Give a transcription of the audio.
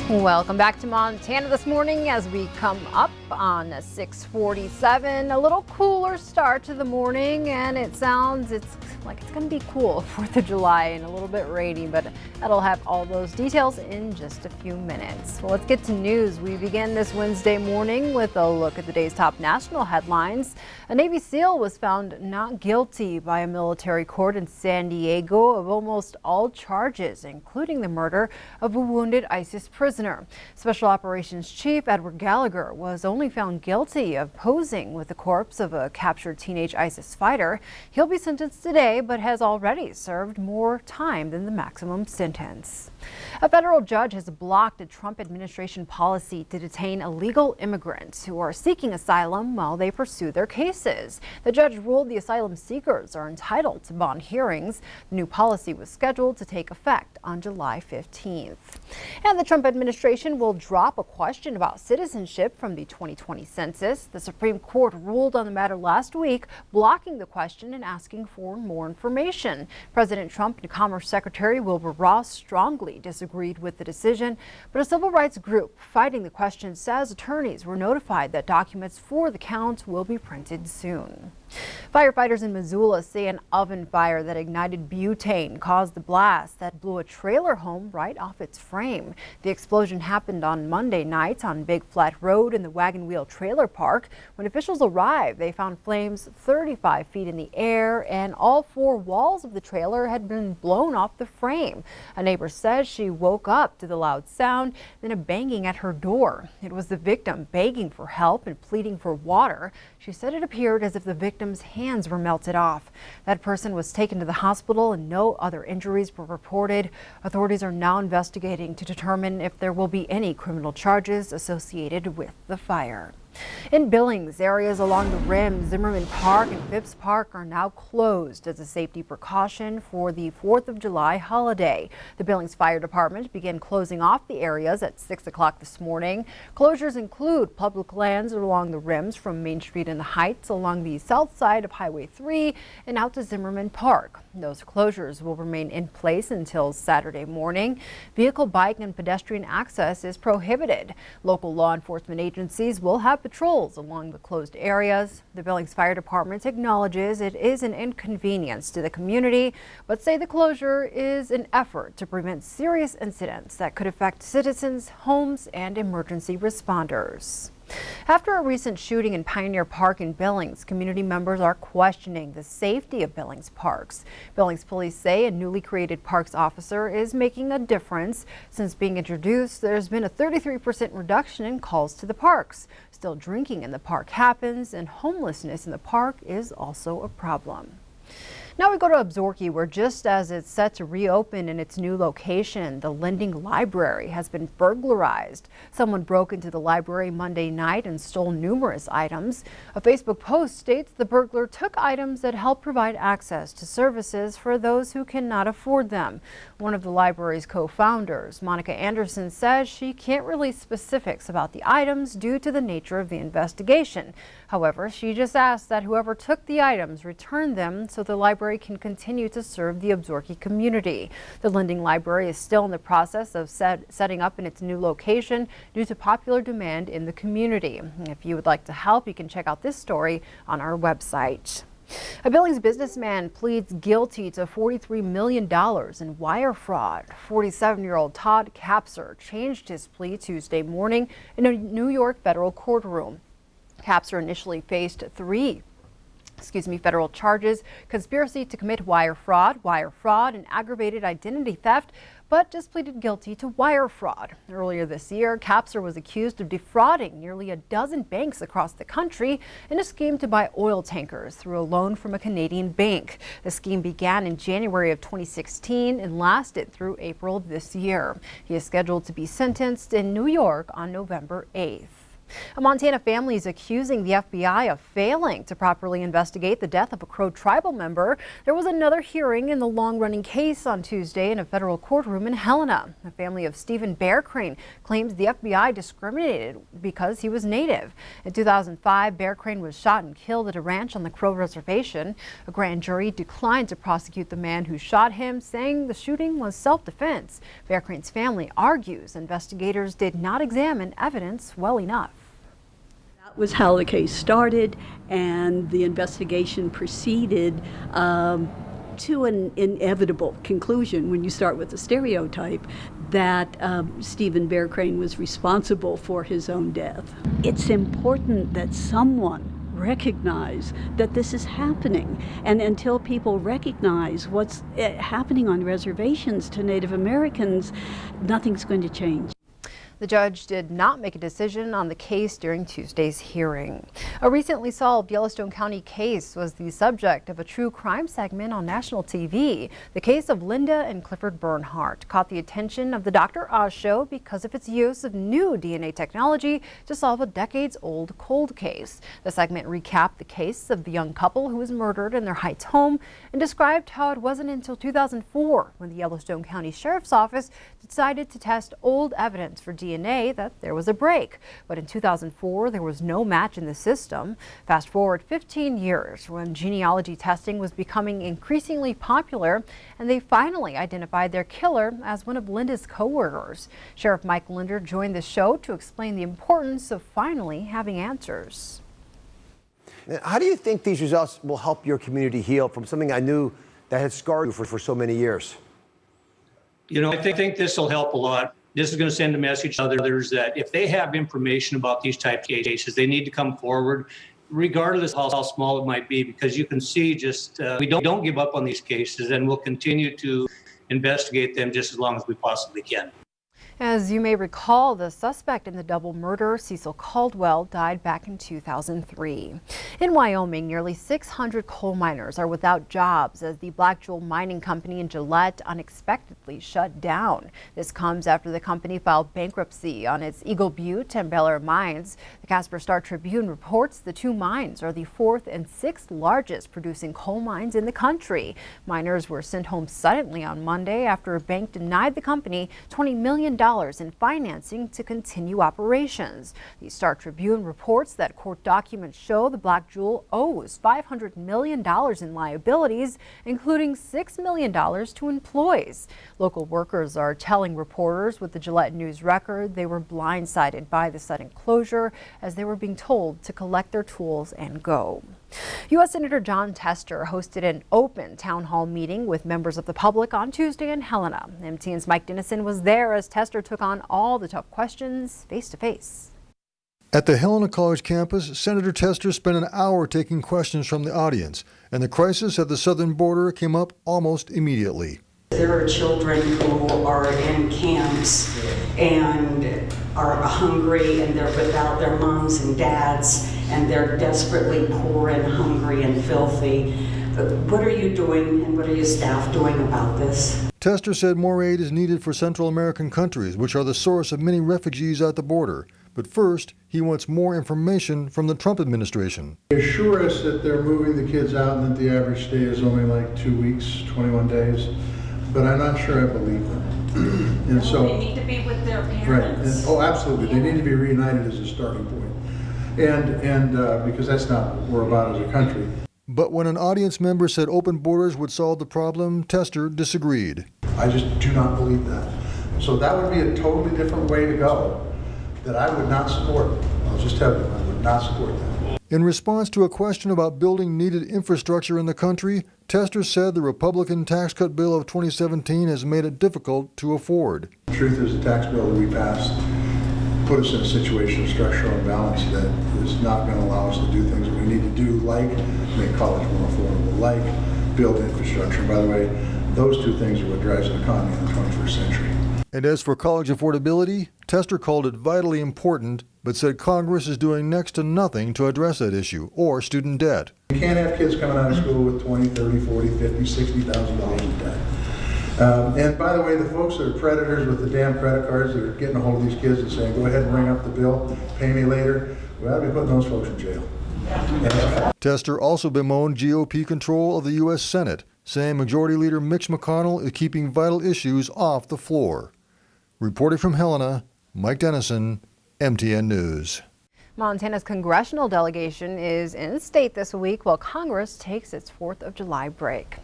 Welcome back to Montana this morning as we come up on 6:47. A little cooler start to the morning, and it's like it's going to be cool 4th of July and a little bit rainy, but that'll have all those details in just a few minutes. Well, let's get to news. We begin this Wednesday morning with a look at the day's top national headlines. A Navy SEAL was found not guilty by a military court in San Diego of almost all charges, including the murder of a wounded ISIS prisoner. Special Operations Chief Edward Gallagher was only found guilty of posing with the corpse of a captured teenage ISIS fighter. He'll be sentenced today, but has already served more time than the maximum sentence. A federal judge has blocked a Trump administration policy to detain illegal immigrants who are seeking asylum while they pursue their cases. The judge ruled the asylum seekers are entitled to bond hearings. The new policy was scheduled to take effect on July 15th. And the Trump administration will drop a question about citizenship from the 2020 census. The Supreme Court ruled on the matter last week, blocking the question and asking for more information. President Trump and Commerce Secretary Wilbur Ross strongly disagreed with the decision, but a civil rights group fighting the question says attorneys were notified that documents for the count will be printed soon. Firefighters in Missoula say an oven fire that ignited butane caused the blast that blew a trailer home right off its frame. The explosion happened on Monday night on Big Flat Road in the Wagon Wheel Trailer Park. When officials arrived, they found flames 35 feet in the air, and all four walls of the trailer had been blown off the frame. A neighbor says she woke up to the loud sound, then a banging at her door. It was the victim begging for help and pleading for water. She said it appeared as if the victim's hands were melted off. That person was taken to the hospital and no other injuries were reported. Authorities are now investigating to determine if there will be any criminal charges associated with the fire. In Billings, areas along the rim, Zimmerman Park and Phipps Park are now closed as a safety precaution for the 4th of July holiday. The Billings Fire Department began closing off the areas at 6 o'clock this morning. Closures include public lands along the rims from Main Street and the Heights, along the south side of Highway 3 and out to Zimmerman Park. Those closures will remain in place until Saturday morning. Vehicle, bike, and pedestrian access is prohibited. Local law enforcement agencies will have patrols along the closed areas. The Billings Fire Department acknowledges it is an inconvenience to the community, but say the closure is an effort to prevent serious incidents that could affect citizens, homes, and emergency responders. After a recent shooting in Pioneer Park in Billings, community members are questioning the safety of Billings parks. Billings police say a newly created parks officer is making a difference. Since being introduced, there's been a 33% reduction in calls to the parks. Still, drinking in the park happens, and homelessness in the park is also a problem. Now we go to Absaroka, where just as it's set to reopen in its new location, the Lending Library has been burglarized. Someone broke into the library Monday night and stole numerous items. A Facebook post states the burglar took items that help provide access to services for those who cannot afford them. One of the library's co-founders, Monica Anderson, says she can't release specifics about the items due to the nature of the investigation. However, she just asked that whoever took the items return them so the library can continue to serve the Absaroka community. The Lending Library is still in the process of setting up in its new location due to popular demand in the community. If you would like to help, you can check out this story on our website. A Billings businessman pleads guilty to $43 million in wire fraud. 47-year-old Todd Kapser changed his plea Tuesday morning in a New York federal courtroom. Kapser initially faced three federal charges: conspiracy to commit wire fraud, and aggravated identity theft, but just pleaded guilty to wire fraud. Earlier this year, Kapser was accused of defrauding nearly a dozen banks across the country in a scheme to buy oil tankers through a loan from a Canadian bank. The scheme began in January of 2016 and lasted through April of this year. He is scheduled to be sentenced in New York on November 8th. A Montana family is accusing the FBI of failing to properly investigate the death of a Crow tribal member. There was another hearing in the long-running case on Tuesday in a federal courtroom in Helena. The family of Stephen Bear Crane claims the FBI discriminated because he was Native. In 2005, Bear Crane was shot and killed at a ranch on the Crow reservation. A grand jury declined to prosecute the man who shot him, saying the shooting was self-defense. Bear Crane's family argues investigators did not examine evidence well enough. That was how the case started, and the investigation proceeded to an inevitable conclusion when you start with the stereotype that Stephen Bear Crane was responsible for his own death. It's important that someone recognize that this is happening, and until people recognize what's happening on reservations to Native Americans, nothing's going to change. The judge did not make a decision on the case during Tuesday's hearing. A recently solved Yellowstone County case was the subject of a true crime segment on national TV. The case of Linda and Clifford Bernhardt caught the attention of the Dr. Oz show because of its use of new DNA technology to solve a decades-old cold case. The segment recapped the case of the young couple who was murdered in their Heights home and described how it wasn't until 2004 when the Yellowstone County Sheriff's Office decided to test old evidence for DNA that there was a break. But in 2004, there was no match in the system. Fast forward 15 years when genealogy testing was becoming increasingly popular, and they finally identified their killer as one of Linda's co-workers. Sheriff Mike Linder joined the show to explain the importance of finally having answers. How do you think these results will help your community heal from something I knew that had scarred you for so many years? You know, I think this will help a lot. This is going to send a message to others that if they have information about these types of cases, they need to come forward, regardless of how small it might be, because you can see just we don't give up on these cases, and we'll continue to investigate them just as long as we possibly can. As you may recall, the suspect in the double murder, Cecil Caldwell, died back in 2003. In Wyoming, nearly 600 coal miners are without jobs as the Black Jewel Mining Company in Gillette unexpectedly shut down. This comes after the company filed bankruptcy on its Eagle Butte and Bel Air mines. The Casper Star-Tribune reports the two mines are the fourth and sixth largest producing coal mines in the country. Miners were sent home suddenly on Monday after a bank denied the company $20 million in financing to continue operations. The Star-Tribune reports that court documents show the Black Jewel owes $500 million in liabilities, including $6 million to employees. Local workers are telling reporters with the Gillette News Record they were blindsided by the sudden closure as they were being told to collect their tools and go. U.S. Senator Jon Tester hosted an open town hall meeting with members of the public on Tuesday in Helena. MTN's Mike Dennison was there as Tester took on all the tough questions face to face. At the Helena College campus, Senator Tester spent an hour taking questions from the audience, and the crisis at the southern border came up almost immediately. There are children who are in camps and are hungry, and they're without their moms and dads, and they're desperately poor and hungry and filthy. What are you doing, and what are your staff doing about this? Tester said more aid is needed for Central American countries, which are the source of many refugees at the border. But first, he wants more information from the Trump administration. They assure us that they're moving the kids out and that the average stay is only like 2 weeks, 21 days. But I'm not sure I believe them. And so they need to be with their parents. Right. And, oh, absolutely. They need to be reunited as a starting point. And because that's not what we're about as a country. But when an audience member said open borders would solve the problem, Tester disagreed. I just do not believe that. So that would be a totally different way to go that I would not support. I'll just tell you, I would not support that. In response to a question about building needed infrastructure in the country, Tester said the Republican tax cut bill of 2017 has made it difficult to afford. The truth is the tax bill that we passed put us in a situation of structural imbalance that is not going to allow us to do things that we need to do, like make college more affordable, like build infrastructure. By the way, those two things are what drives an economy in the 21st century. And as for college affordability, Tester called it vitally important, but said Congress is doing next to nothing to address that issue, or student debt. You can't have kids coming out of school with $20,000, $30,000, $40,000, $50,000, $60,000 in debt. And by the way, the folks that are predators with the damn credit cards that are getting a hold of these kids and saying, go ahead and ring up the bill, pay me later, we ought to be putting those folks in jail. Tester also bemoaned GOP control of the U.S. Senate, saying Majority Leader Mitch McConnell is keeping vital issues off the floor. Reporting from Helena, Mike Dennison, MTN News. Montana's congressional delegation is in state this week while Congress takes its 4th of July break.